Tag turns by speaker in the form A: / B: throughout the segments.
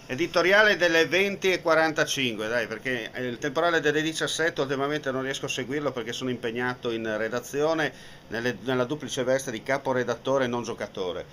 A: Editoriale delle 20:45, dai, perché il temporale delle 17 ultimamente non riesco a seguirlo perché sono impegnato in redazione nella duplice veste di caporedattore e non giocatore.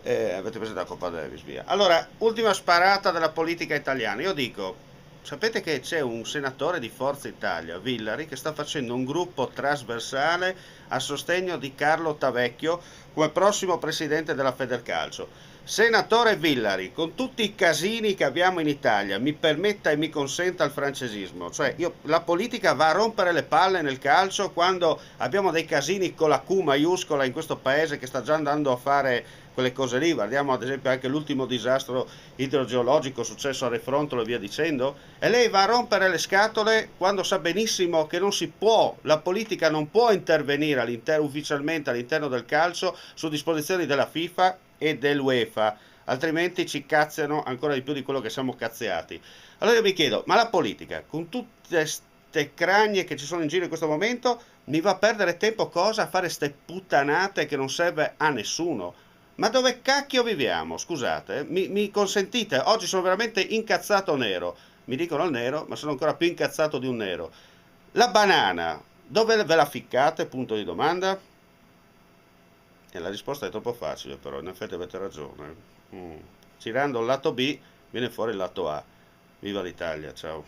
A: Avete preso la Coppa Davis, via. Allora, ultima sparata della politica italiana. Io dico, sapete che c'è un senatore di Forza Italia, Villari, che sta facendo un gruppo trasversale a sostegno di Carlo Tavecchio come prossimo presidente della Federcalcio. Senatore Villari, con tutti i casini che abbiamo in Italia, mi permetta e mi consenta il francesismo, cioè la politica va a rompere le palle nel calcio quando abbiamo dei casini con la Q maiuscola in questo paese che sta già andando a fare quelle cose lì, guardiamo ad esempio anche l'ultimo disastro idrogeologico successo a Refrontolo e via dicendo, e lei va a rompere le scatole quando sa benissimo che non si può, la politica non può intervenire ufficialmente all'interno del calcio su disposizioni della FIFA e dell'UEFA, altrimenti ci cazziano ancora di più di quello che siamo cazziati. Allora io mi chiedo, ma la politica, con tutte queste cranie che ci sono in giro in questo momento, mi va a perdere tempo cosa? A fare ste puttanate che non serve a nessuno? Ma dove cacchio viviamo? Scusate, mi consentite? Oggi sono veramente incazzato nero. Mi dicono il nero, ma sono ancora più incazzato di un nero. La banana, dove ve la ficcate? Punto di domanda. E la risposta è troppo facile, però in effetti avete ragione. Girando il lato B viene fuori il lato A. Viva l'Italia, ciao.